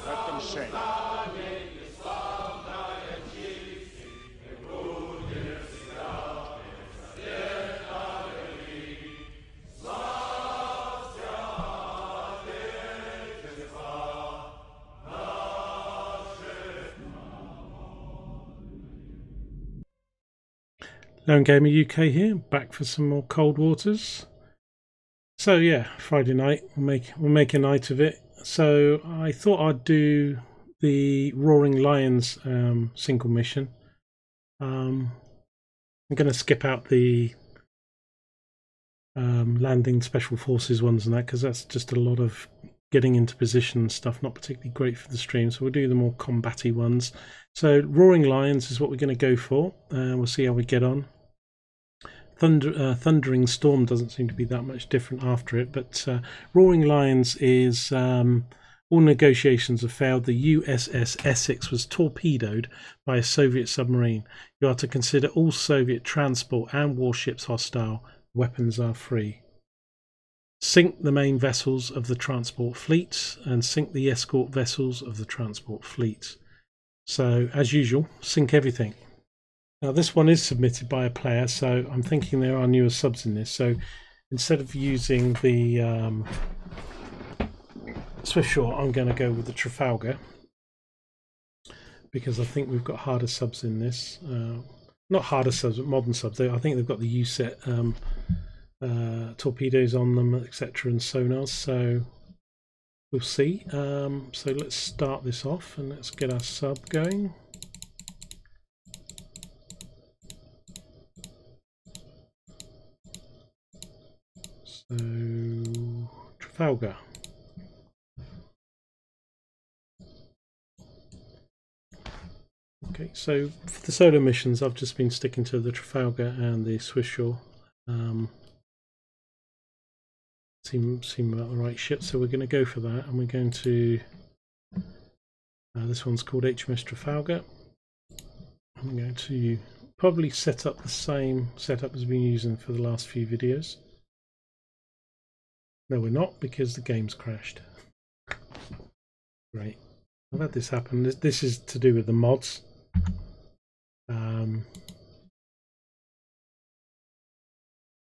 Let them sing. Lone Gamer UK here, back for some more Cold Waters. So yeah, Friday night, we'll make a night of it. So I thought I'd do the Roaring Lions single mission. I'm going to skip out the landing special forces ones and that, because that's just a lot of getting into position and stuff, not particularly great for the stream. So we'll do the more combat-y ones. So Roaring Lions is what we're going to go for. We'll see how we get on. Thundering Storm doesn't seem to be that much different after it, but Roaring Lions is all negotiations have failed. The USS Essex was torpedoed by a Soviet submarine. You are to consider all Soviet transport and warships hostile. Weapons are free. Sink the main vessels of the transport fleet and sink the escort vessels of the transport fleet. So, as usual, sink everything. Now this one is submitted by a player, so I'm thinking there are newer subs in this. So instead of using the Swiftsure, I'm going to go with the Trafalgar, because I think we've got harder subs in this. Not harder subs, but modern subs. I think they've got the USET torpedoes on them, etc., and sonars. So we'll see. So let's start this off and let's get our sub going. So Trafalgar. Okay, so for the solo missions, I've just been sticking to the Trafalgar and the Swiftsure. Seem about the right ship, so we're going to go for that, and we're going to. This one's called HMS Trafalgar. I'm going to probably set up the same setup as we've been using for the last few videos. No, we're not, because the game's crashed. Great. I've had this happen. This is to do with the mods.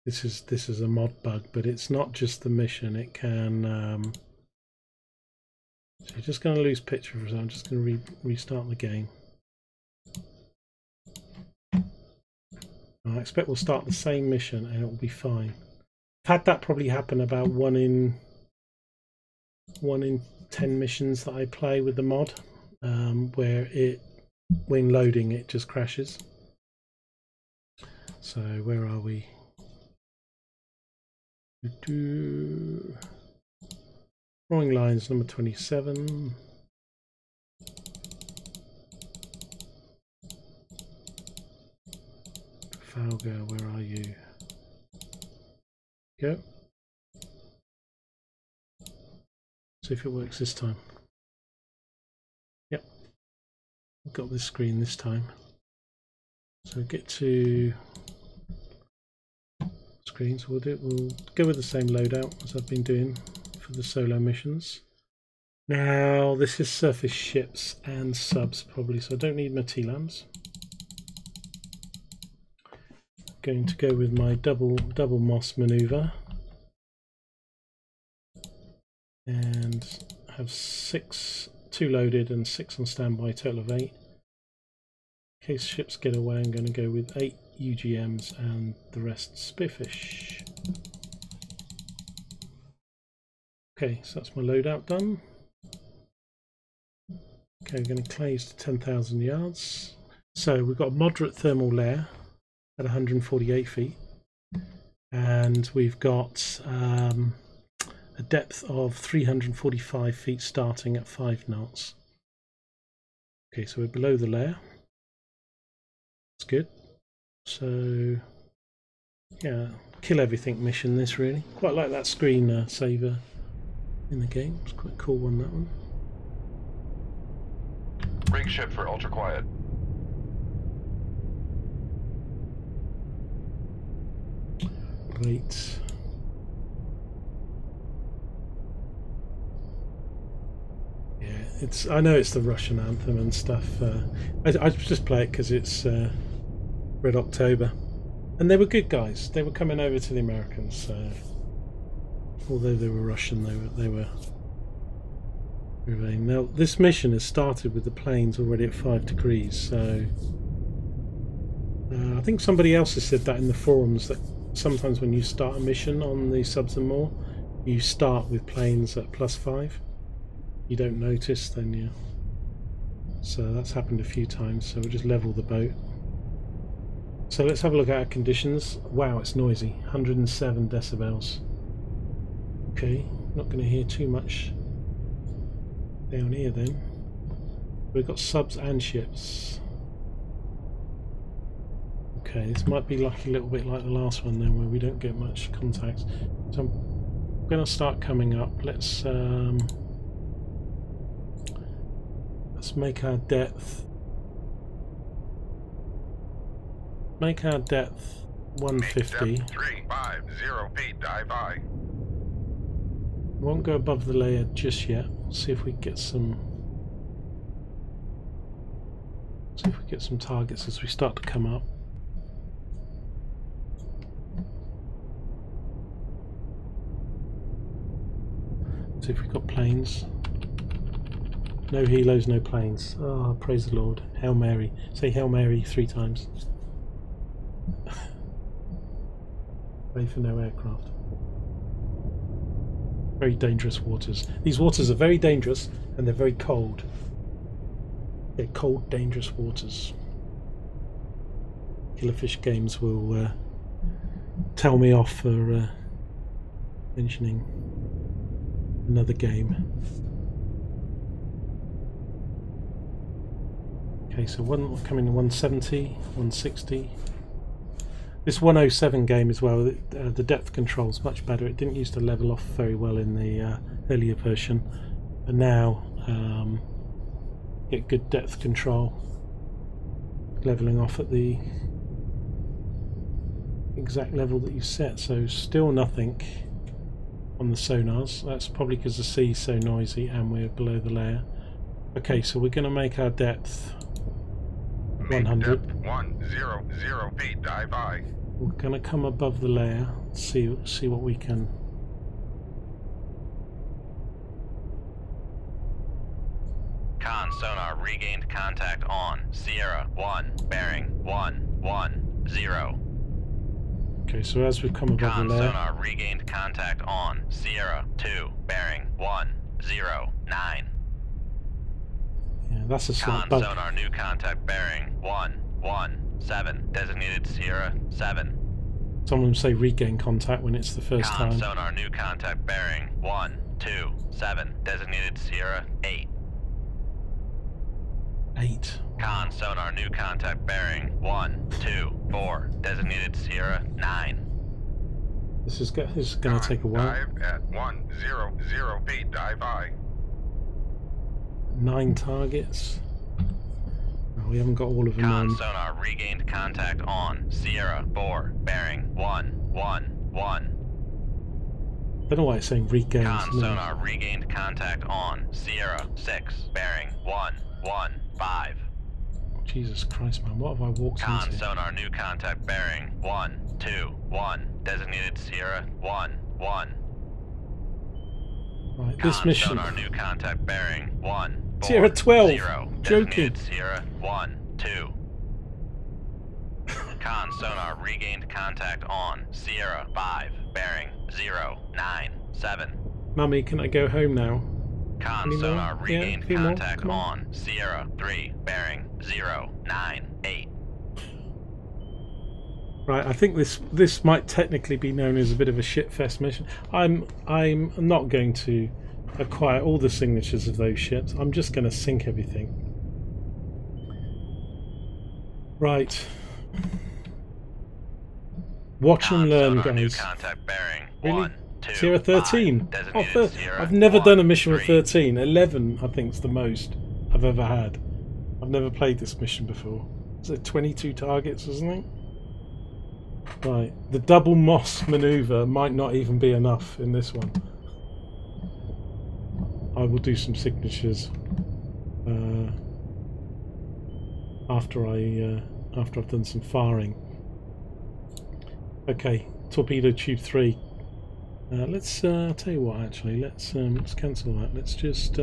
This is a mod bug, but it's not just the mission. It can. So you're just going to lose picture for a second. I'm just going to restart the game. I expect we'll start the same mission and it will be fine. I've had that probably happen about 1 in 10 missions that I play with the mod, where when loading it just crashes. So where are we? Roaring Lions number 27. Trafalgar, where are you? Go. See if it works this time. Yep, I've got this screen this time. So get to screens. We'll go with the same loadout as I've been doing for the solo missions. Now this is surface ships and subs probably, so I don't need my TLAMs. Going to go with my double Moss maneuver and have 2 loaded and 6 on standby, total of 8. In case ships get away, I'm going to go with 8 UGMs and the rest Spearfish. Okay, so that's my loadout done. Okay, we're going to claze to 10,000 yards. So we've got a moderate thermal layer at 148 feet, and we've got a depth of 345 feet starting at 5 knots. Okay, so we're below the layer. That's good. So yeah, kill everything mission this really. Quite like that screen saver in the game. It's quite a cool one, that one. Rig ship for ultra quiet. Great. Yeah, it's. I know it's the Russian anthem and stuff. I just play it because it's Red October, and they were good guys. They were coming over to the Americans, so although they were Russian, they were. Now this mission has started with the planes already at 5 degrees, so I think somebody else has said that in the forums, that sometimes when you start a mission on the Subs and More, you start with planes at +5. You don't notice, then you. So that's happened a few times. So we'll just level the boat. So let's have a look at our conditions. Wow, it's noisy. 107 decibels. Okay, not going to hear too much down here then. We've got subs and ships. Okay, this might be like a little bit like the last one then, where we don't get much contact. So I'm going to start coming up. Let's make our depth. Make our depth 150. Depth 350 feet, dive I. Won't go above the layer just yet. See if we get some. See if we get some targets as we start to come up. See if we've got planes. No helos, no planes. Oh, praise the Lord. Hail Mary. Say Hail Mary 3 times. Pray for no aircraft. Very dangerous waters. These waters are very dangerous and they're very cold. They're cold, dangerous waters. Killerfish Games will tell me off for mentioning another game. Okay, so one coming to 170, 160. This 107 game as well, the depth control is much better. It didn't used to level off very well in the earlier version, but now get good depth control, leveling off at the exact level that you set. So still nothing on the sonars. That's probably because the sea's so noisy and we're below the layer. Okay, so we're going to make our depth 100. Depth 100 feet, dive I. We're going to come above the layer, see what we can. Con sonar regained contact on Sierra 1, bearing 110. Okay, so as we've come above Con the layer, sonar regained contact on Sierra 2, bearing 109. yeah, that's a slight Con bug. sonar new contact bearing 117, designated Sierra 7. Some of them say regain contact when it's the first Con time. sonar new contact bearing 127, designated Sierra 8. 8. Con sonar new contact bearing 124, designated Sierra 9. This is going to take a while. Dive at 100 feet, dive I. 9 targets. Oh, we haven't got all of them Con on. sonar regained contact on Sierra 4, bearing 111. I don't know why it's saying regain. Con sonar regained contact on Sierra 6, bearing 115. Jesus Christ, man, what have I walked Con into? sonar new contact bearing 121, designated Sierra 11. Right, this Con mission. sonar new contact bearing 140, Sierra 12. designated Joking. Sierra 12. Con sonar regained contact on Sierra 5, bearing 097. Mummy, can I go home now? Con Any more? sonar Yeah, regained a few more. contact Come on. on Sierra 3, bearing 098. Right, I think this might technically be known as a bit of a shitfest mission. I'm not going to acquire all the signatures of those ships. I'm just going to sink everything. Right. Watch and learn, sonar new guys. contact bearing Really? 2, Sierra 13. 5, designated Oh, Sierra I've never 1, done a mission with 3. 13. 11, I think, is the most I've ever had. I've never played this mission before. Is it 22 targets or something? Right, the double Moss maneuver might not even be enough in this one. I will do some signatures after I've done some firing. Okay, torpedo tube 3. Let's tell you what. Actually, let's cancel that. Let's just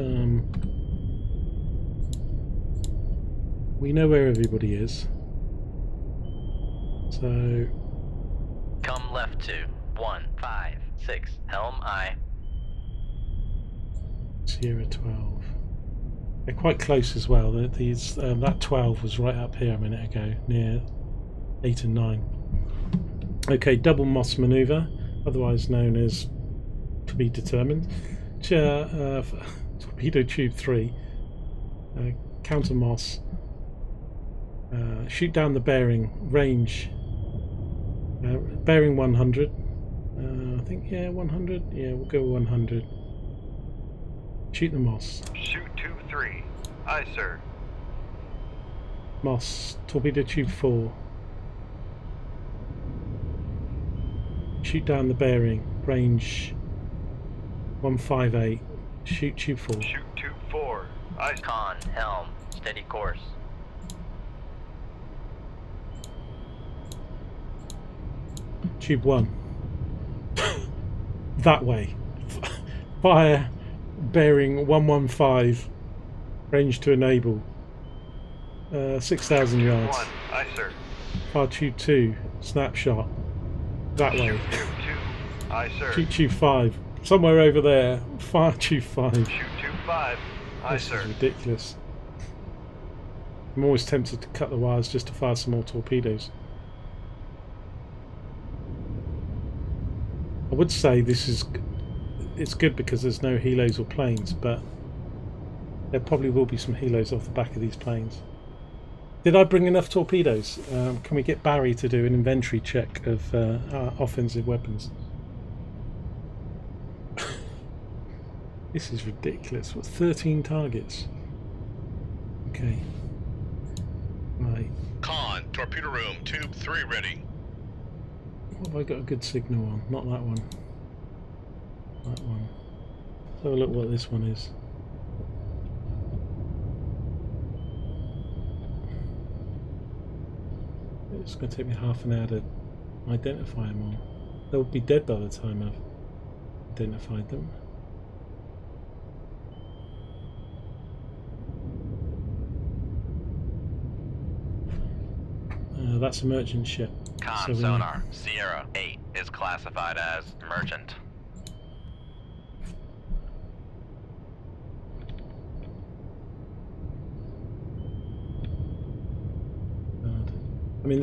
we know where everybody is. So Come left to 156 Helm I. Sierra 12. They're quite close as well. These that 12 was right up here a minute ago, near 8 and 9. Okay, double Moss maneuver, otherwise known as to be determined. Torpedo tube 3. Counter Moss. Shoot down the bearing. Range. Bearing 100. I think, yeah, 100. Yeah, we'll go 100. Shoot the Moss. Shoot tube 3. Aye, sir. Moss. Torpedo tube 4. Shoot down the bearing. Range 158. Shoot tube 4. Shoot tube 4. Aye. Con, helm, steady course. Tube 1. That way. Fire bearing 115. Range to enable. 6,000 yards. 1. Aye, sir. Fire tube 2. Snapshot. That way. Shoot tube 2. Aye, sir. Shoot tube 5. Somewhere over there. Fire tube 5. Shoot tube 5. Aye, This sir. is ridiculous. I'm always tempted to cut the wires just to fire some more torpedoes. I would say it's good because there's no helos or planes, but there probably will be some helos off the back of these planes. Did I bring enough torpedoes? Can we get Barry to do an inventory check of our offensive weapons? This is ridiculous. What, 13 targets? Okay. Right. Con, torpedo room, tube 3 ready. What have I got a good signal on? Not that one. That one. Let's have a look what this one is. It's going to take me half an hour to identify them all. They'll be dead by the time I've identified them. That's a merchant ship. Con So we- sonar, Sierra 8 is classified as merchant. I mean,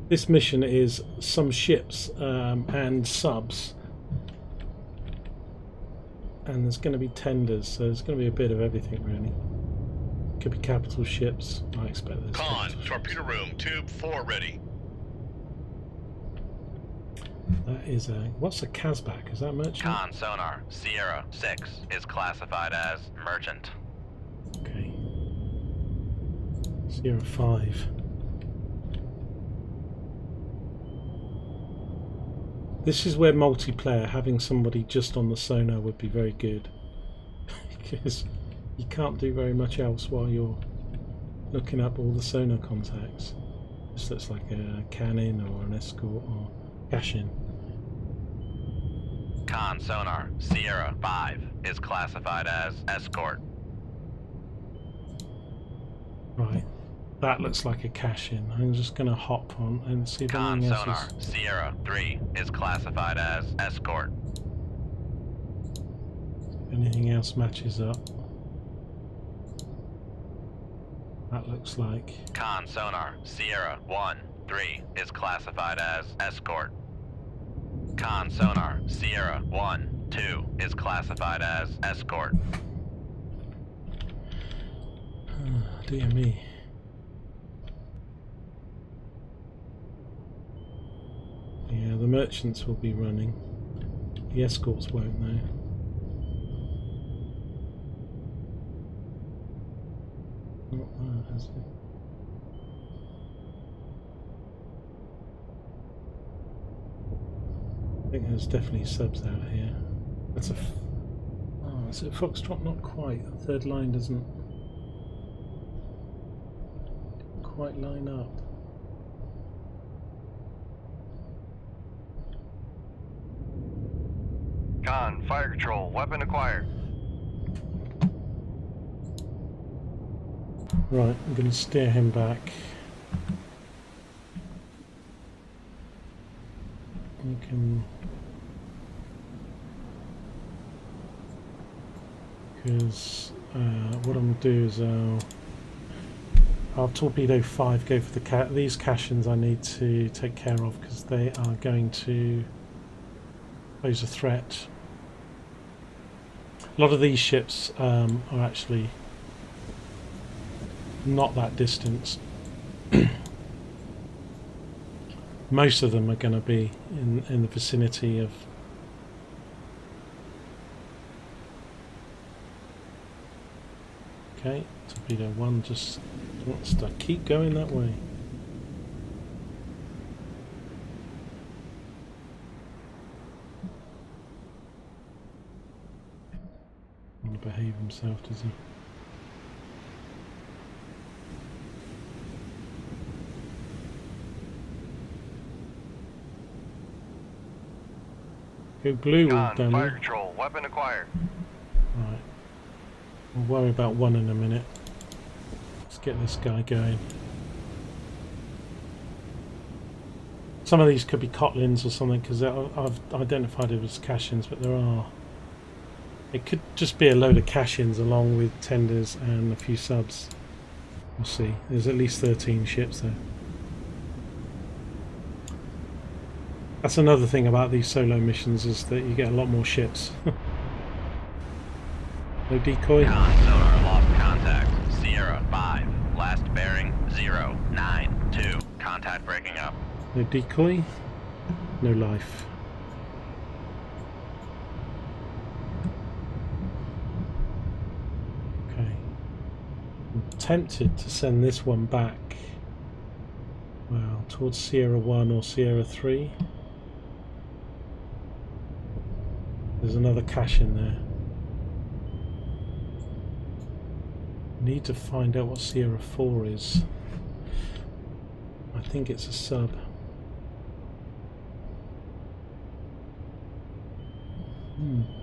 this mission is some ships and subs, and there's going to be tenders, so there's going to be a bit of everything really. Could be capital ships. I expect there's Con, capital ships. torpedo room, tube 4 ready. That is a what's a Kazbak? Is that merchant? Con sonar, Sierra 6 is classified as merchant. Okay. Sierra 5. This is where multiplayer, having somebody just on the sonar would be very good. Because you can't do very much else while you're looking up all the sonar contacts. This looks like a cannon or an escort or cash-in. Con sonar, Sierra 5 is classified as escort. Right. That looks like a cash-in. I'm just going to hop on and see if Con anything else sonar, is... Sierra 3 is classified as escort. Anything else matches up. That looks like... Con sonar, Sierra 1-3 is classified as escort. Con sonar, Sierra 1-2 is classified as escort. Dear me. Yeah, the merchants will be running. The escorts won't though. Not that, has it? I think there's definitely subs out here. That's a... Oh, is it Foxtrot? Not quite. The third line doesn't quite line up. Con, fire control, weapon acquired. Right, I'm going to steer him back. We can... Because what I'm going to do is I'll torpedo 5, go for the these cations I need to take care of because they are going to pose a threat. A lot of these ships are actually not that distance. Most of them are going to be in the vicinity of... Okay, torpedo 1 just wants to keep going that way. Want to behave himself, does he? Go blue, Con, damn fire it. control, weapon acquired. Right. We'll worry about 1 in a minute. Let's get this guy going. Some of these could be Kotlins or something because I've identified it as cash-ins, but there are... It could just be a load of cash-ins along with tenders and a few subs. We'll see. There's at least 13 ships there. That's another thing about these solo missions is that you get a lot more ships. No decoy. Con sonar lost contact. Sierra 5. Last bearing 092. Contact breaking up. No decoy. No life. Okay. I'm tempted to send this one back. Well, towards Sierra 1 or Sierra 3. There's another cache in there. Need to find out what Sierra 4 is. I think it's a sub.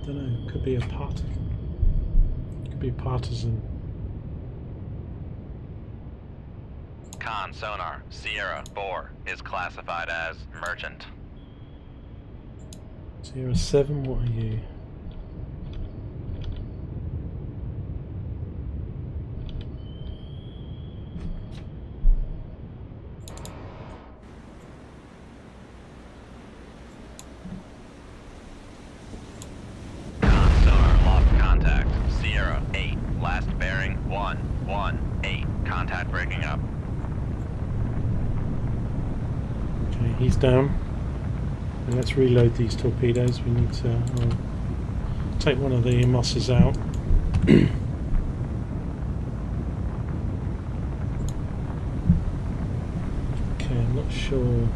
Don't know. Could be a partisan. Could be a partisan. Con sonar Sierra 4 is classified as merchant. Sierra 7. What are you? He's down. And let's reload these torpedoes. We need to take one of the Mosses out. Okay, I'm not sure.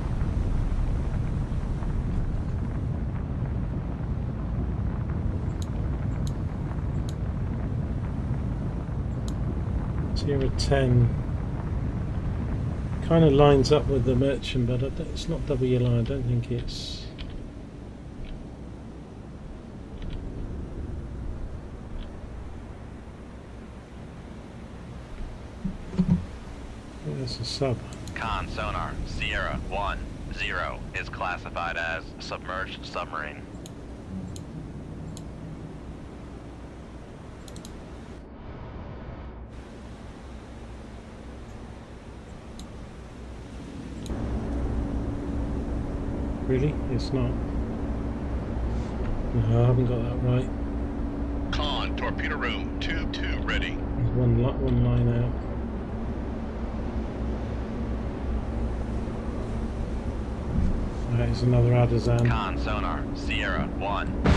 Sierra 10 kind of lines up with the merchant, but it's not WLI. I don't think it's... There's a sub. Con sonar Sierra 10 is classified as submerged submarine. Really? It's not. No, I haven't got that right. Con, torpedo room, tube 2 ready. There's one line out. That is another Adazan. Con sonar, Sierra 1, 0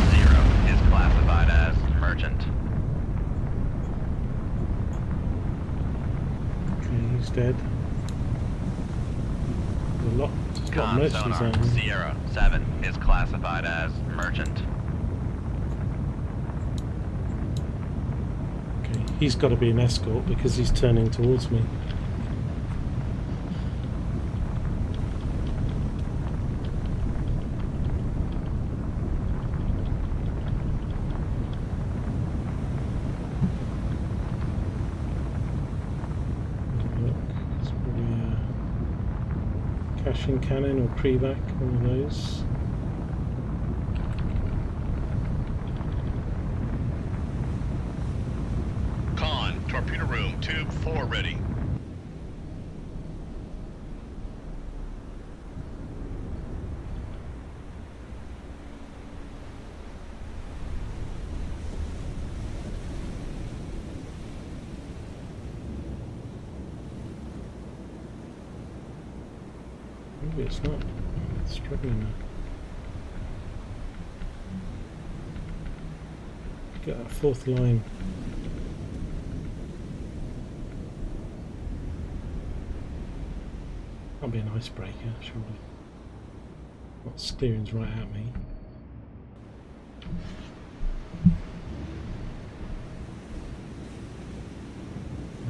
is classified as merchant. Okay, he's dead. There's a lot. There's a lot of Con merchants sonar, out here. Sierra 7 is classified as merchant. Okay, he's got to be an escort because he's turning towards me. Caching cannon or Prevac, one of those. Con, torpedo room, tube 4 ready. Maybe it's not. It's struggling now. Get that fourth line. Can't be an icebreaker, surely. Not steering's right at me.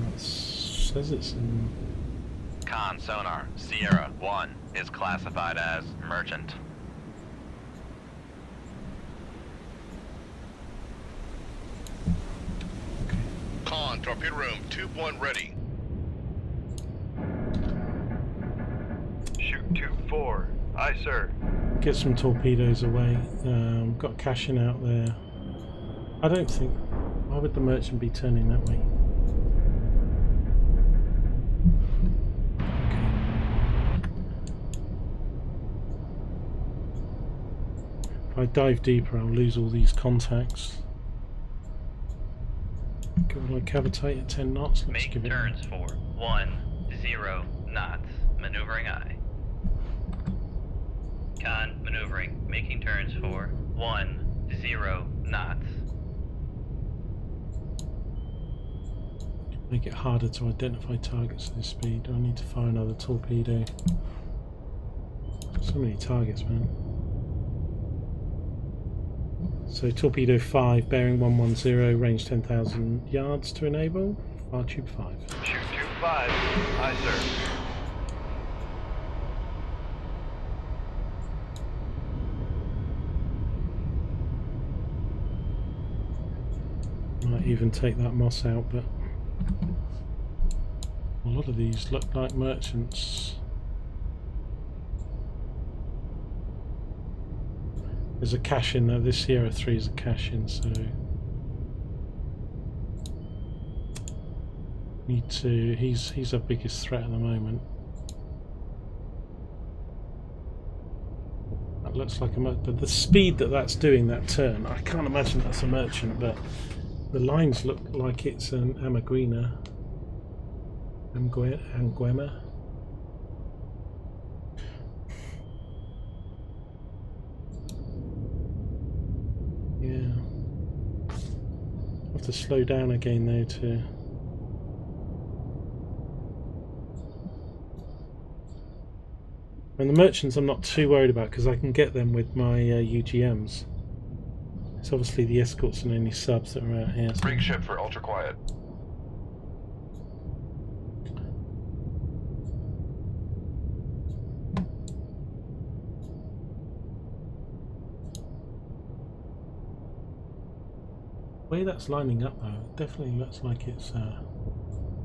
That says it's in. Con sonar, Sierra 1 is classified as merchant. Con, torpedo room, tube 1 ready. Shoot tube 4. Aye, sir. Get some torpedoes away. Got caching out there. I don't think. Why would the merchant be turning that way? If I dive deeper, I'll lose all these contacts. Will I cavitate at 10 knots? Let's Make give it. turns for 10 knots. Maneuvering aye. Con maneuvering. Making turns for 10 knots. Make it harder to identify targets at this speed. Do I need to fire another torpedo? So many targets, man. So torpedo 5, bearing 110, range 10,000 yards to enable. Fire tube 5. Shoot tube 5. Aye, sir. Might even take that moss out, but a lot of these look like merchants. There's a cache in there. This Sierra 3 is a cache in, so need to. He's our biggest threat at the moment. That looks like a merchant, but the speed that that's doing that turn, I can't imagine that's a merchant. But the lines look like it's an Amaguina, Anguema. Yeah, have to slow down again though to. And the merchants I'm not too worried about because I can get them with my UGMs. It's obviously the escorts and any subs that are out here. So. Bring ship for ultra quiet. The way that's lining up though, it definitely looks like it's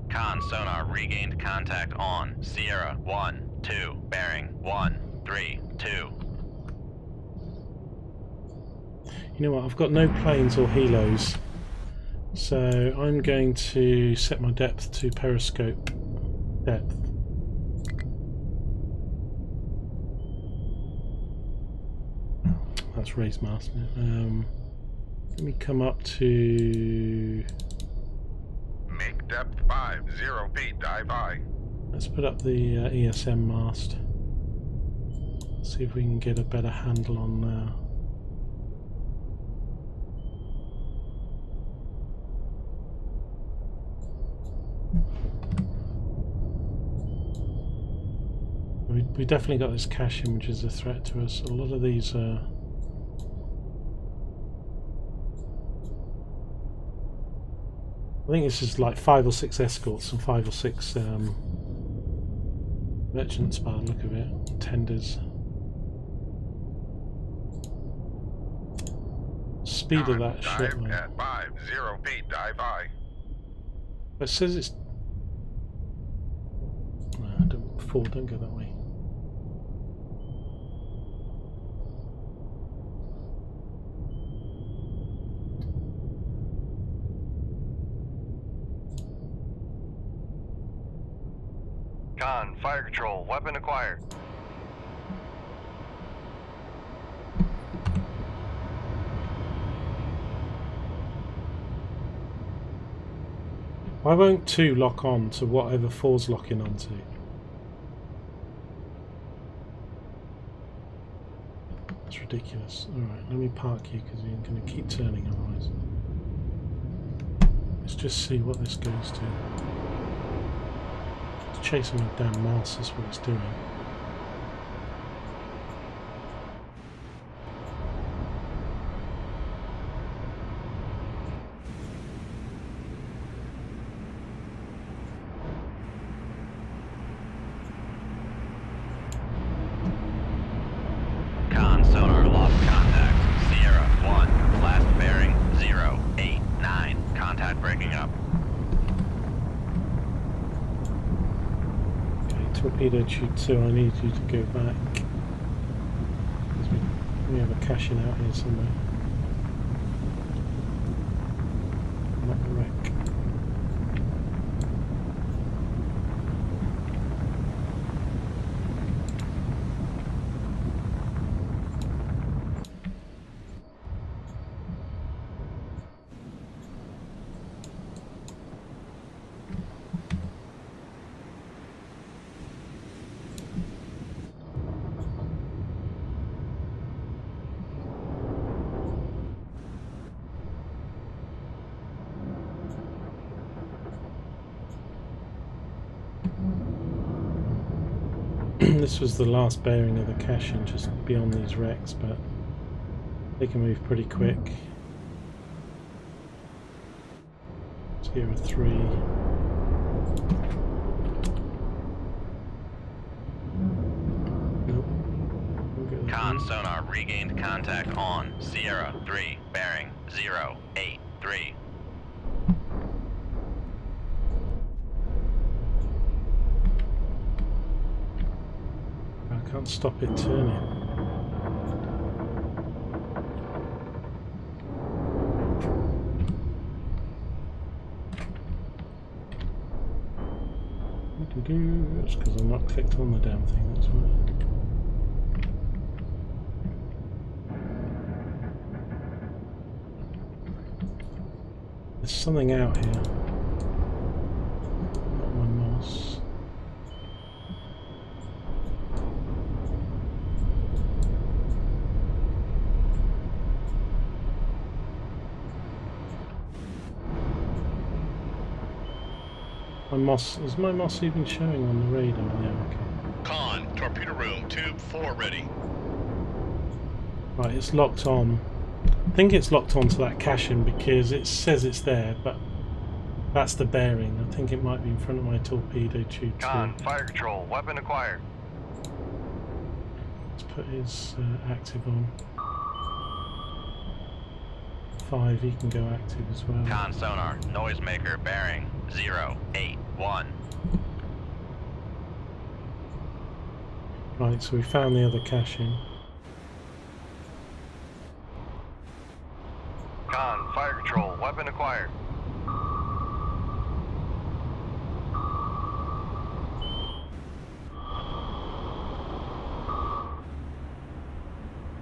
Con sonar regained contact on Sierra 1, 2, bearing 1, 3, 2. You know what, I've got no planes or helos, so I'm going to set my depth to periscope depth. That's raised mast. Let me come up to. Make depth 5, 0 feet, dive high. Let's put up the ESM mast. See if we can get a better handle on we definitely got this cache-in, which is a threat to us. A lot of these I think this is like 5 or 6 escorts and 5 or 6 merchants by the look of it, tenders. Speed of that ship. Dive at 50 feet, dive high. It says it's... No, don't go that way. Con, fire control, weapon acquired. Why won't 2 lock on to whatever 4's locking onto? It's ridiculous. Alright, let me park you because you're going to keep turning otherwise. Let's just see what this goes to. It's chasing my damn mouse, that's what it's doing. Con sonar lost contact. Sierra 1, last bearing 089. Contact breaking up. Torpedo tube 2, I need you to go back. We have a cache-in out here somewhere. Not the wreck. This was the last bearing of the cache-in, just beyond these wrecks, but they can move pretty quick. Sierra 3. Nope. Con sonar regained contact on Sierra 3, bearing 083. I can't stop it turning. That's because I'm not clicked on the damn thing, that's why. There's something out here. Not my mouse. Is my moss even showing on the radar? Yeah, okay. Con, torpedo room, tube 4 ready. Right, it's locked on. I think it's locked onto that cache-in because it says it's there, but that's the bearing. I think it might be in front of my torpedo tube too. Con, fire control, weapon acquired. Let's put his active on. 5, he can go active as well. Con sonar, noisemaker bearing 081. Right, so we found the other cache-in. Con, fire control, weapon acquired.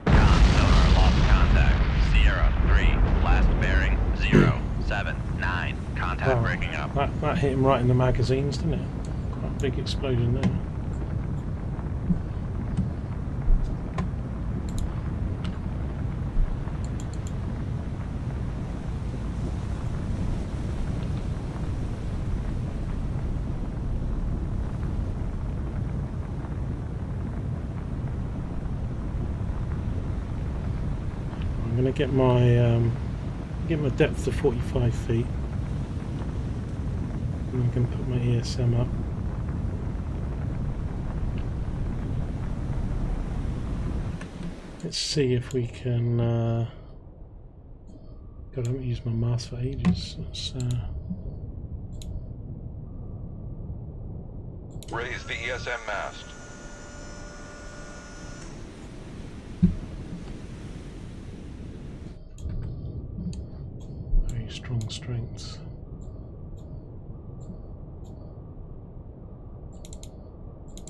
Con sonar lost contact. Sierra 3, last bearing 079. Contact breaking up. That hit him right in the magazines, didn't it? Quite a big explosion there. going to get my depth to 45 feet, and I'm going to put my ESM up. Let's see if we can. God, I haven't used my mast for ages. Let's, Raise the ESM mast. very strong strengths.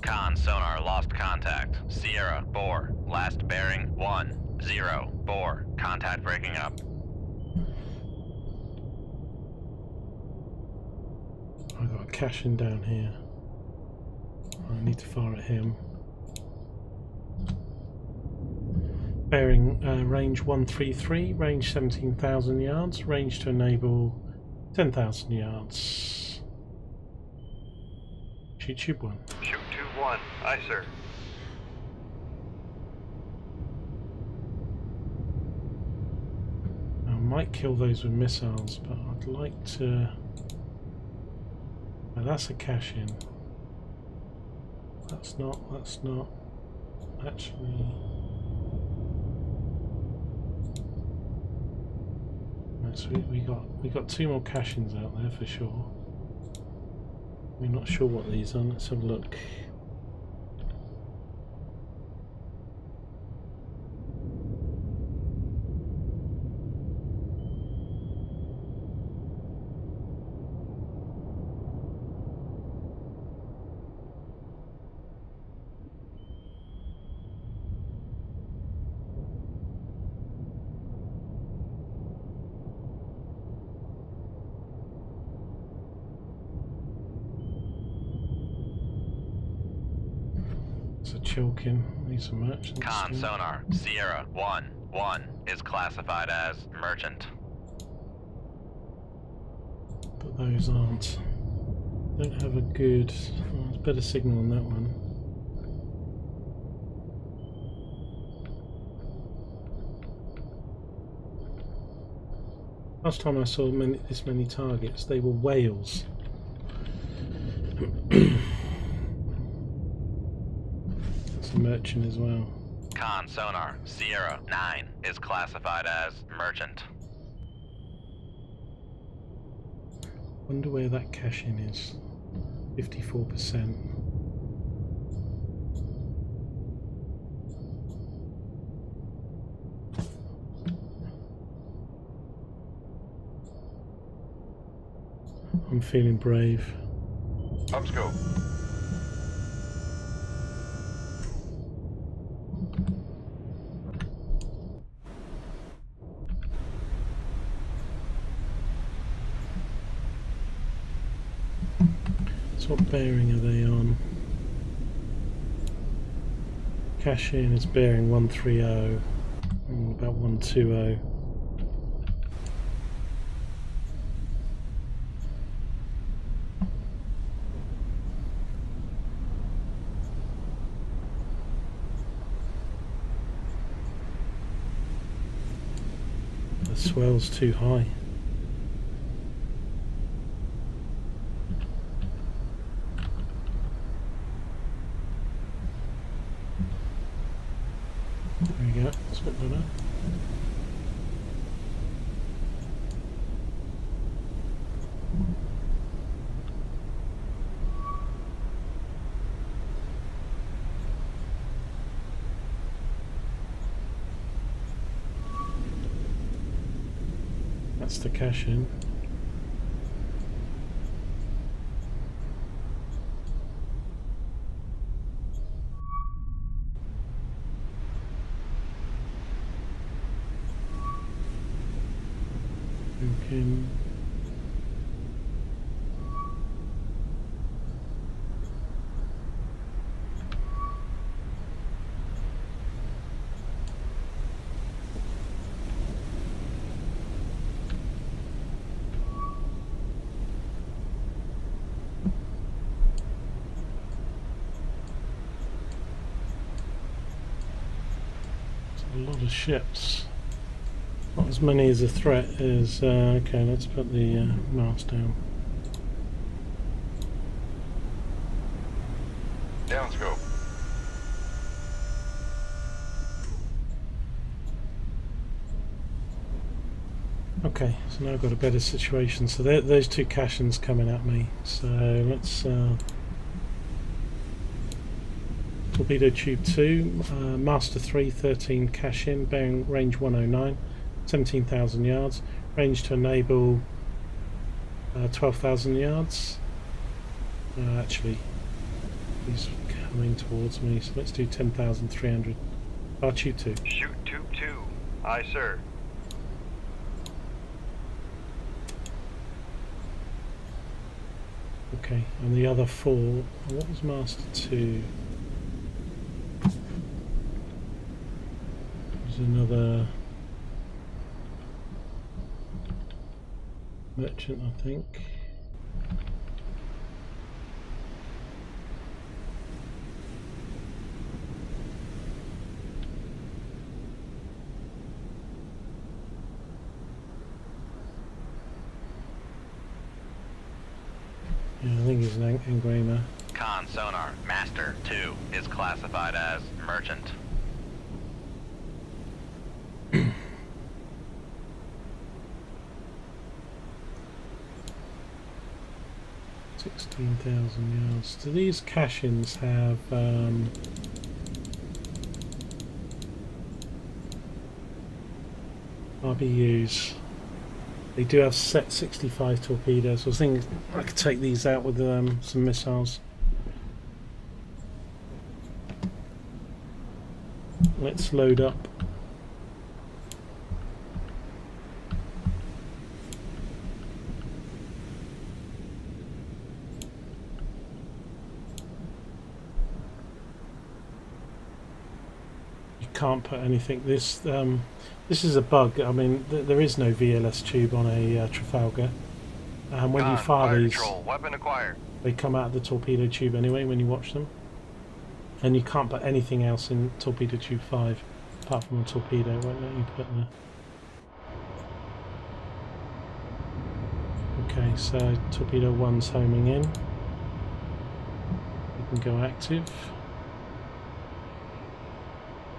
Con sonar lost contact. Sierra, Boar. Last bearing 10. Boar. Contact breaking up. I've got a cache-in down here. I need to fire at him. Bearing range 133, range 17,000 yards, range to enable 10,000 yards. Shoot tube 1. Shoot 2-1. Aye, sir. I might kill those with missiles, but I'd like to... Oh, that's a cache-in. That's not actually... Right, so we got 2 more cache-ins out there for sure. We're not sure what these are. Let's have a look. Chilkin, these are merchants. Con sonar. Sierra 1 is classified as merchant. But those aren't. Don't have a good. Oh, there's better signal on that one. Last time I saw this many targets, they were whales. Merchant as well. Con sonar. Sierra 9 is classified as merchant. Wonder where that cache-in is. 54%. I'm feeling brave. Upscope. What bearing are they on? Cache-in is bearing 130, about 120. The swell's too high. That's the cache-in. Okay. A lot of ships. Not as many as a threat as... okay, let's put the mast down. Down scope. Okay, so now I've got a better situation. So those two Cashins coming at me. So let's torpedo tube 2, master 3, 13 Cashin, bearing range 109, 17,000 yards, range to enable 12,000 yards. Actually, he's coming towards me, so let's do 10,300. Tube 2. Shoot tube 2. Aye, sir. Okay, and the other 4, what was master 2? There's another merchant, I think. Yeah, I think he's an engraver. Con sonar, Master 2 is classified as merchant. $16,000 yards. Do these Cashins have RBUs? They do have set 65 torpedoes. I was thinking I could take these out with some missiles. Let's load up. You can't put anything. This is a bug. I mean, there is no VLS tube on a Trafalgar, and when you fire these, control, weapon acquired. they come out of the torpedo tube anyway when you watch them, and you can't put anything else in torpedo tube 5 apart from a torpedo. It won't let you put there. Okay, so torpedo 1's homing in. You can go active.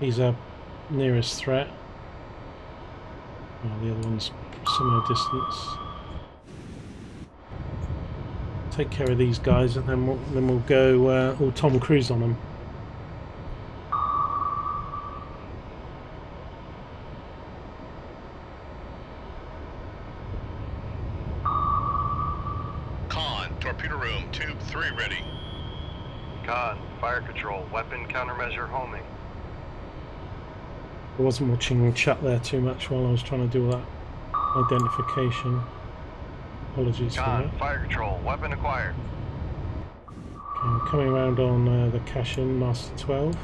He's our nearest threat. Oh, the other one's similar distance. Take care of these guys, and then we'll go all Tom Cruise on them. Con, torpedo room, tube 3 ready. Con, fire control, weapon countermeasure homing. I wasn't watching chat there too much while I was trying to do all that identification. Apologies for Con, that. fire control, weapon acquired. Okay, I'm coming around on the Cashin, Master 12.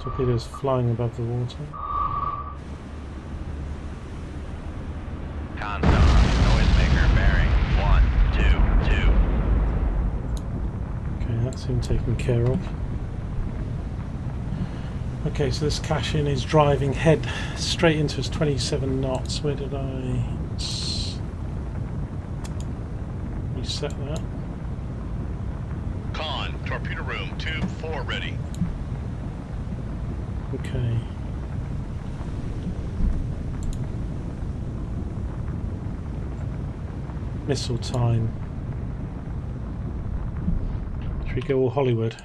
Torpedoes flying above the water. Con sonar, noisemaker bearing 122. Okay, that's him taken care of. Okay, so this Cashin is driving head straight into us, 27 knots. Where did I reset that? Con, torpedo room, tube 4 ready. Okay. Missile time. Should we go all Hollywood?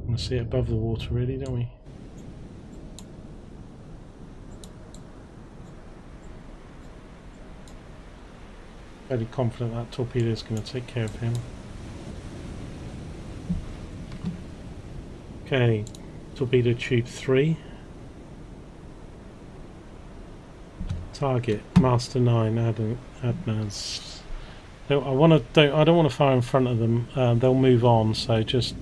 Want to see it above the water, really, don't we? Fairly confident that torpedo is going to take care of him. Okay, torpedo tube 3. Target Master 9 Adnaz. No, I don't want to fire in front of them. They'll move on, so just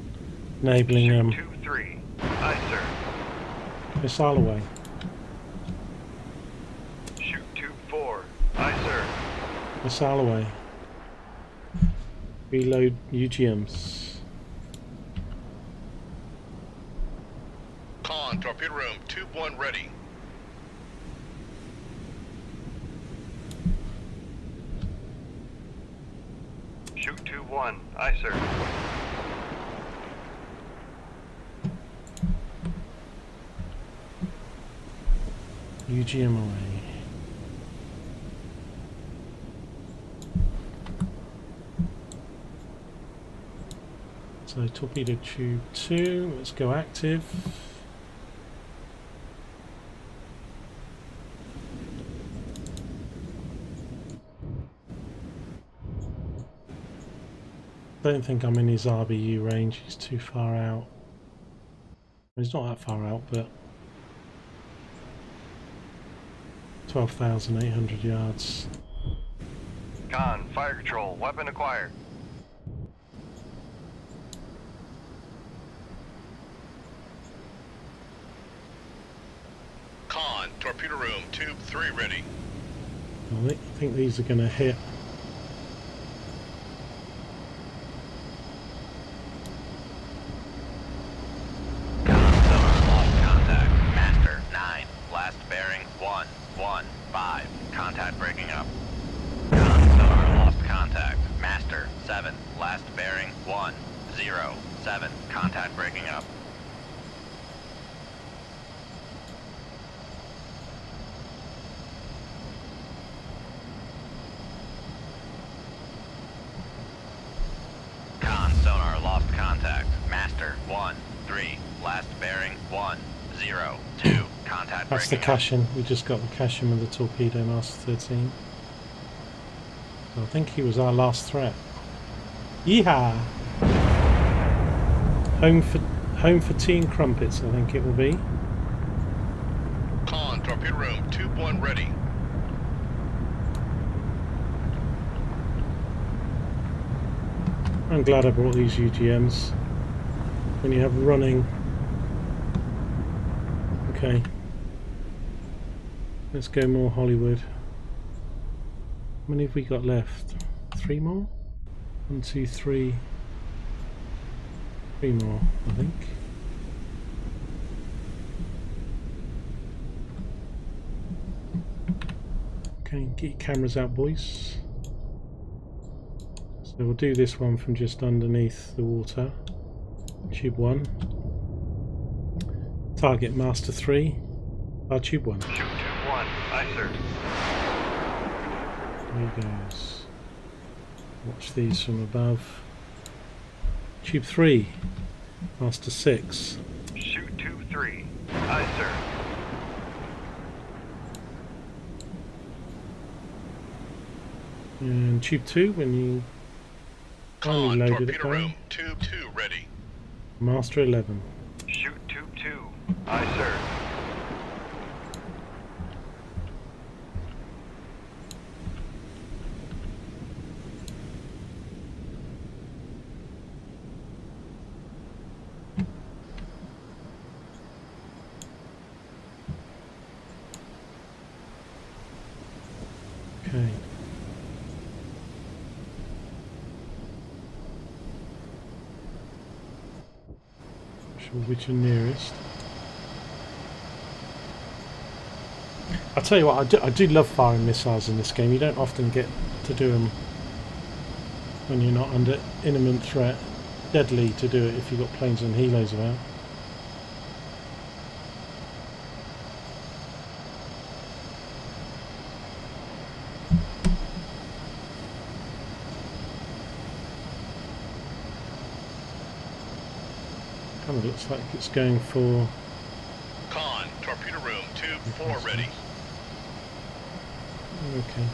enabling them. Shoot 2-3. Aye, sir. Missile away. Shoot tube 4. Aye, sir. Missile away. Reload UGMs. Con, torpedo room, tube 1 ready. Shoot tube 1. Aye, sir. UGM away. So torpedo tube 2, let's go active. Don't think I'm in his RBU range, he's too far out. He's not that far out, but 12,800 yards. Con, fire control, weapon acquired. Con, torpedo room, tube 3 ready. I think these are going to hit. Sonar lost contact. Master 9. Last bearing 115. Contact breaking up. Sonar lost contact. Master 7. Last bearing 107. Contact breaking up. Sonar lost contact. Master 1-3. Last bearing 102. Contact That's the breaking up. Cashin. We just got the Cashin with the torpedo, Master 13. So I think he was our last threat. Yeehaw! Home for tea and crumpets, I think it will be. Con, torpedo room, tube 1 ready. I'm glad I brought these UGMs. When you have running. Okay. Let's go more Hollywood. How many have we got left? 3 more? 1, 2, 3. 3 more, I think. Okay, get your cameras out, boys. So we'll do this one from just underneath the water. Tube 1. Target Master 3. Tube 1. Shoot tube 1. Aye, sir. There he goes. Watch these from above. Tube 3. Master 6. Shoot tube 3. Aye, sir. And Tube 2 when you finally Con, loaded it torpedo room, down. tube 2 ready. Master 11. Shoot tube 2. Aye, sir. Okay. Sure which are nearest. I'll tell you what, I do love firing missiles in this game. You don't often get to do them when you're not under imminent threat. Deadly to do it if you've got planes and helos about. Kind of looks like it's going for... Con, torpedo room, tube 4 ready. Okay.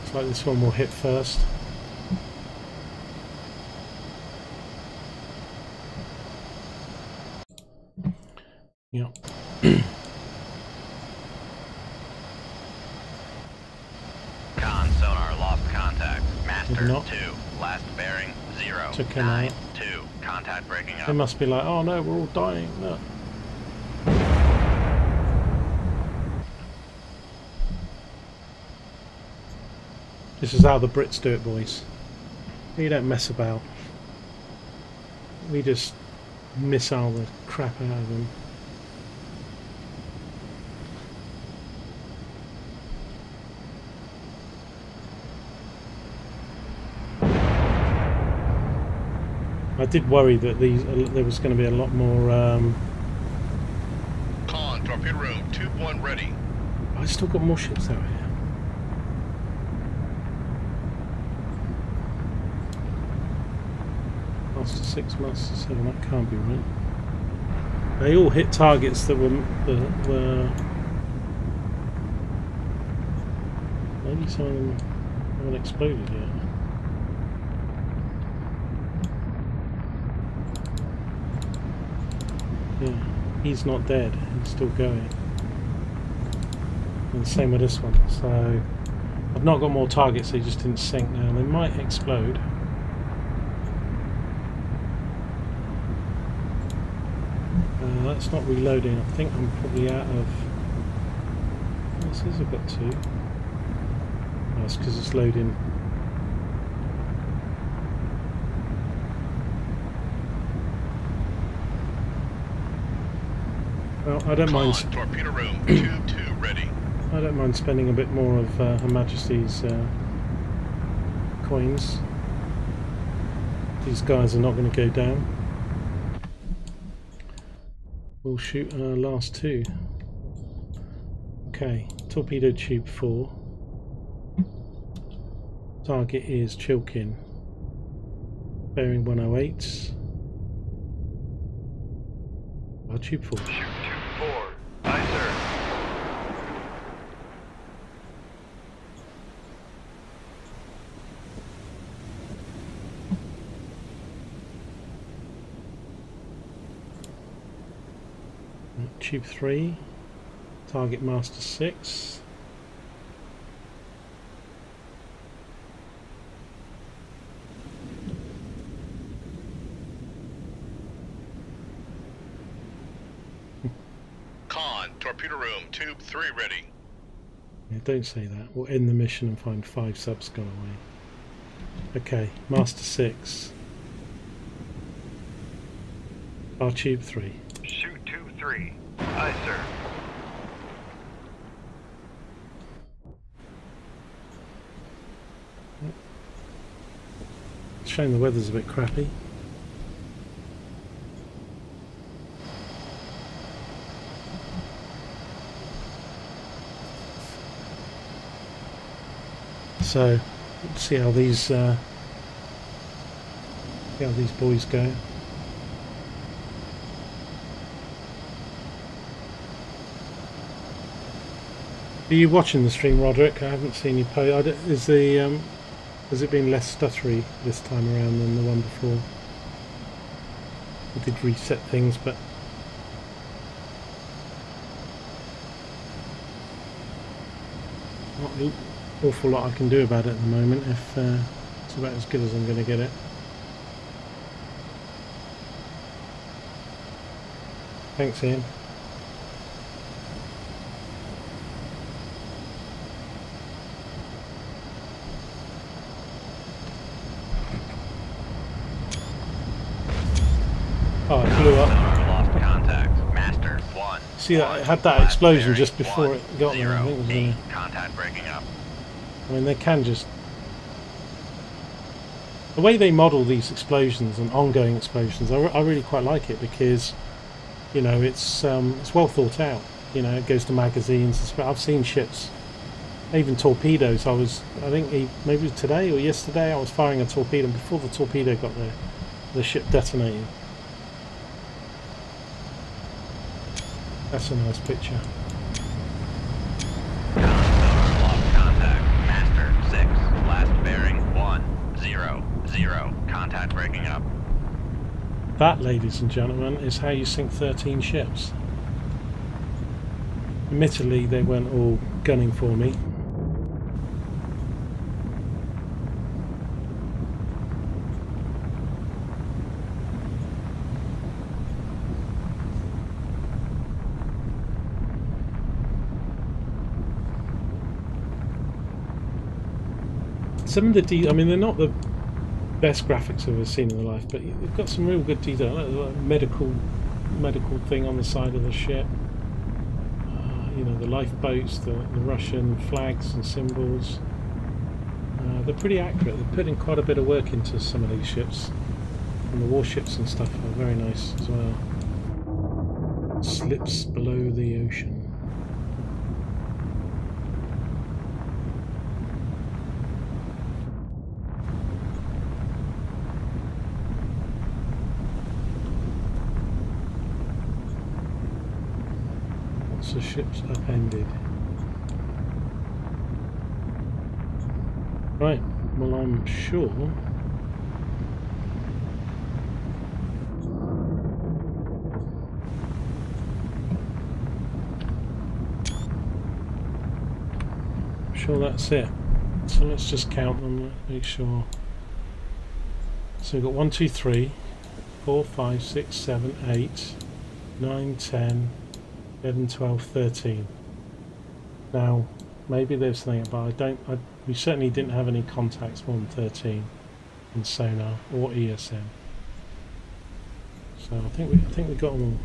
Looks like this one will hit first. Yep. Con sonar lost contact. Master Did not. 2. Last bearing 0. Took him 9, out. 2. Contact Contact breaking They up. must be like, oh no, we're all dying. No. This is how the Brits do it, boys. We don't mess about. We just missile the crap out of them. I did worry that there was going to be a lot more. Con, torpedo room, tube 1 ready. I still got more ships out here. Master 6, Master 7, that can't be right. They all hit targets that were maybe some of them haven't exploded yet. Yeah, he's not dead, he's still going. And the same with this one, so I've not got more targets, they just didn't sink now. They might explode. That's not reloading. I think I'm probably out of. This is, I've got 2. Oh, it's because it's loading. Well, I don't mind. Con, torpedo room, tube 2 ready. I don't mind spending a bit more of Her Majesty's coins. These guys are not going to go down. We'll shoot our last 2. Okay, torpedo tube 4. Target is Chilkin. Bearing 108. Our tube 4. Shoot tube 4. Aye, sir. Tube 3. Target Master 6. Con, torpedo room, tube 3 ready. Yeah, don't say that. We'll end the mission and find 5 subs gone away. Okay, Master 6. Our tube 3. Shoot tube 3. Aye, sir. It's a shame the weather's a bit crappy. So, let's see how these boys go. Are you watching the stream, Roderick? I haven't seen you post. Is the has it been less stuttery this time around than the one before? I did reset things, but not an awful lot I can do about it at the moment. If it's about as good as I'm going to get it. Thanks, Ian. Oh, it blew up. Lost contact. Master 1. See that? It had that explosion just before it got there. I think it was gonna, Contact breaking up. I mean, they can just... The way they model these explosions and ongoing explosions, I really quite like it because, you know, it's well thought out. You know, it goes to magazines. I've seen ships, even torpedoes. I think maybe it was today or yesterday, I was firing a torpedo, and before the torpedo got there, the ship detonated. That's a nice picture. Lost contact. Master 6. Last bearing 1-0-0. Contact breaking up. That, ladies and gentlemen, is how you sink 13 ships. Admittedly, they weren't all gunning for me. Some of the I mean, they're not the best graphics I've ever seen in my life, but you've got some real good detail. Like medical thing on the side of the ship. You know, the lifeboats, the Russian flags and symbols. They're pretty accurate. They're putting quite a bit of work into some of these ships. And the warships and stuff are very nice as well. Slips below the ocean. Lots of ships upended. Right, well, I'm sure that's it. So let's just count them, make sure. So we've got 1, 2, 3, 4, 5, 6, 7, 8, 9, 10, 11, 12, 13. Now, maybe there's something, but we certainly didn't have any contacts more than 13 in sonar or ESM. So I think we got them all.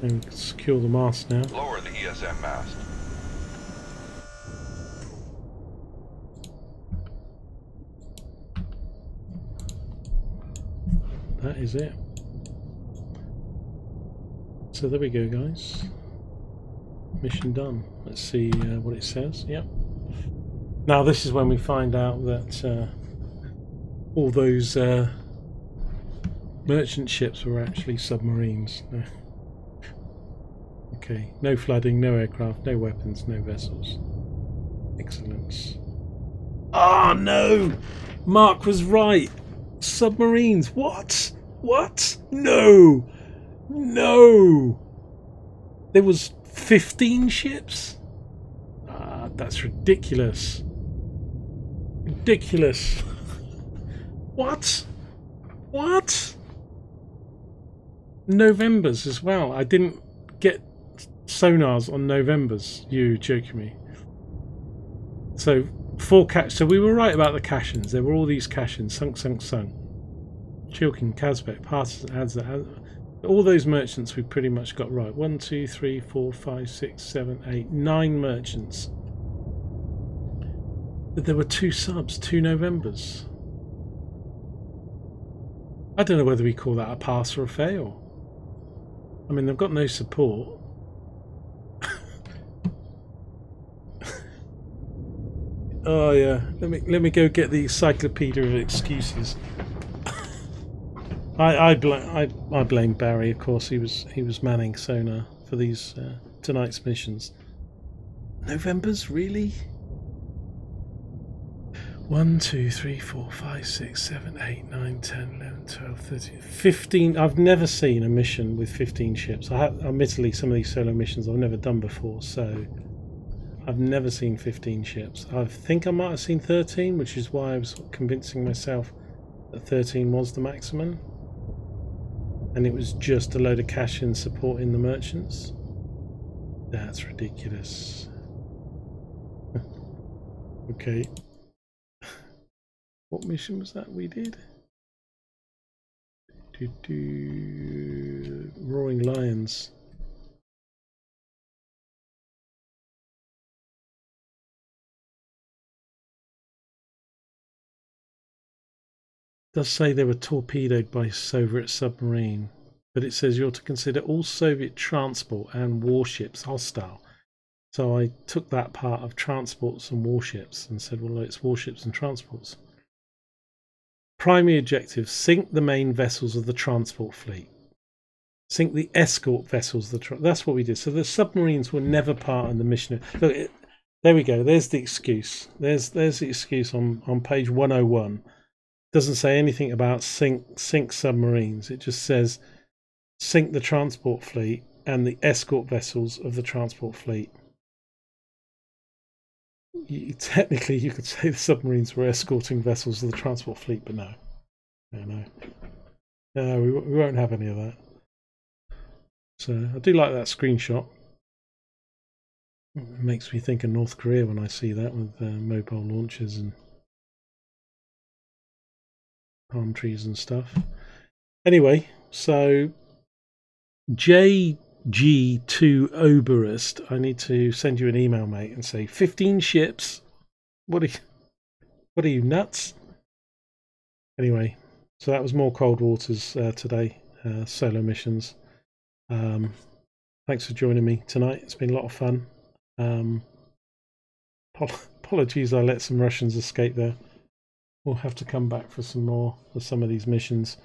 And we can secure the mast now. Lower the ESM mast. That is it. So there we go, guys. Mission done. Let's see what it says. Yep. Now this is when we find out that all those merchant ships were actually submarines. Okay, no flooding, no aircraft, no weapons, no vessels. Excellent. Oh no! Mark was right! Submarines! What? What? No! No! There was 15 ships? Ah, that's ridiculous. Ridiculous. What? What? Novembers as well. I didn't get sonars on Novembers. You joking me? So 4 so we were right about the Kashins. There were all these Kashins. Sunk. Chilkin, Kazbek, Partisan, Adza. All those merchants we pretty much got right. 1, 2, 3, 4, 5, 6, 7, 8, 9 merchants. But there were 2 subs, 2 Novembers. I don't know whether we call that a pass or a fail. I mean, they've got no support. Oh yeah, let me go get the encyclopedia of excuses. I blame Barry, of course. He was manning sonar for these tonight's missions. Novembers, really? 1, 2, 3, 4, 5, 6, 7, 8, 9, 10, 11, 12, 13, 15. I've never seen a mission with 15 ships. Admittedly, some of these solo missions I've never done before, so I've never seen 15 ships. I think I might have seen 13, which is why I was convincing myself that 13 was the maximum. And it was just a load of cash in supporting the merchants. That's ridiculous. Okay. What mission was that we did? Roaring Lions. It does say they were torpedoed by Soviet submarine, but it says you're to consider all Soviet transport and warships hostile. So I took that part of transports and warships and said, well, it's warships and transports. Primary objective, sink the main vessels of the transport fleet. Sink the escort vessels. That's what we did. So the submarines were never part of the mission. Look, there we go. There's the excuse. There's the excuse on page 101. Doesn't say anything about sink submarines. It just says sink the transport fleet and the escort vessels of the transport fleet. Technically, you could say the submarines were escorting vessels of the transport fleet, but no, we won't have any of that. So I do like that screenshot. It makes me think of North Korea when I see that with mobile launchers and palm trees and stuff. Anyway, so JG2 Oberist, I need to send you an email, mate, and say 15 ships. What are you nuts? Anyway, so that was more Cold Waters today, solo missions. Thanks for joining me tonight. It's been a lot of fun. Apologies, I let some Russians escape there. We'll have to come back for some more for some of these missions.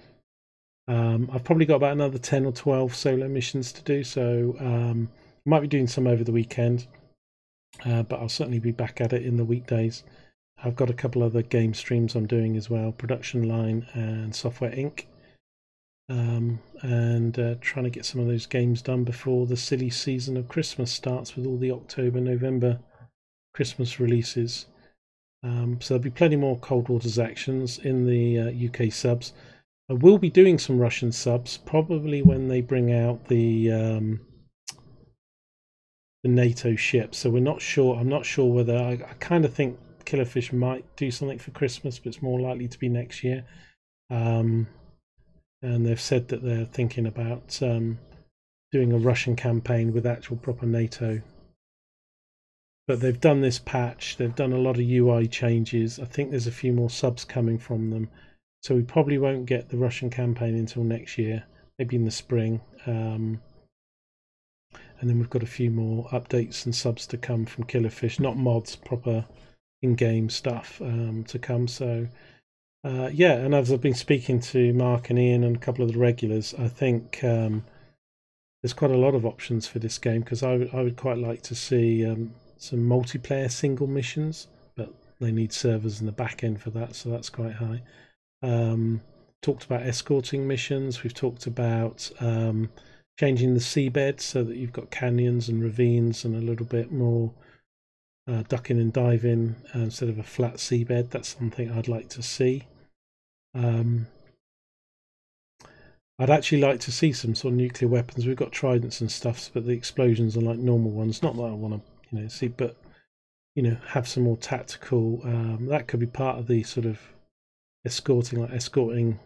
I've probably got about another 10 or 12 solo missions to do, so might be doing some over the weekend, but I'll certainly be back at it in the weekdays. I've got a couple other game streams I'm doing as well, Production Line and Software Inc. And trying to get some of those games done before the silly season of Christmas starts with all the October, November Christmas releases. So there'll be plenty more Cold Waters actions in the UK subs. I will be doing some Russian subs probably when they bring out the NATO ship. So we're not sure. I'm not sure whether I kind of think Killerfish might do something for Christmas, but it's more likely to be next year. And they've said that they're thinking about doing a Russian campaign with actual proper NATO. But they've done this patch. They've done a lot of UI changes. I think there's a few more subs coming from them. So we probably won't get the Russian campaign until next year, maybe in the spring. And then we've got a few more updates and subs to come from Killerfish, not mods, proper in-game stuff to come. So yeah, and as I've been speaking to Mark and Ian and a couple of the regulars, I think there's quite a lot of options for this game, because I would quite like to see some multiplayer single missions, but they need servers in the back end for that, so that's quite high. Talked about escorting missions. We've talked about changing the seabed so that you've got canyons and ravines and a little bit more ducking and diving instead of a flat seabed. That's something I'd like to see. I'd actually like to see some sort of nuclear weapons. We've got tridents and stuff, but the explosions are like normal ones. Not that I want to, see, but have some more tactical. That could be part of the sort of escorting, like escorting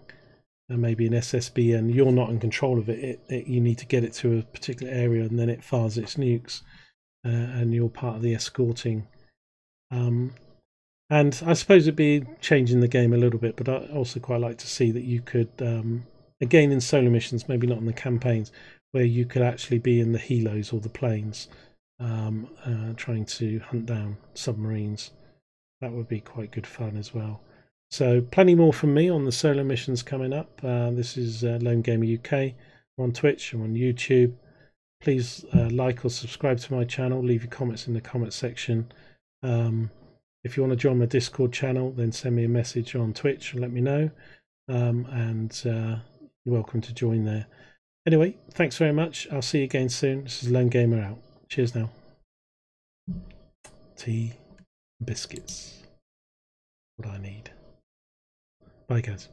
maybe an SSB, and you're not in control of it. You need to get it to a particular area, and then it fires its nukes, and you're part of the escorting. And I suppose it'd be changing the game a little bit, but I also quite like to see that you could, again in solo missions, maybe not in the campaigns, where you could actually be in the helos or the planes, trying to hunt down submarines. That would be quite good fun as well. So plenty more from me on the solo missions coming up. This is Lone Gamer UK. I'm on Twitch, I'm on YouTube. Please like or subscribe to my channel. Leave your comments in the comment section. If you want to join my Discord channel, then send me a message on Twitch and let me know. And you're welcome to join there. Anyway, thanks very much. I'll see you again soon. This is Lone Gamer out. Cheers now. Tea, biscuits. What I need. Bye guys.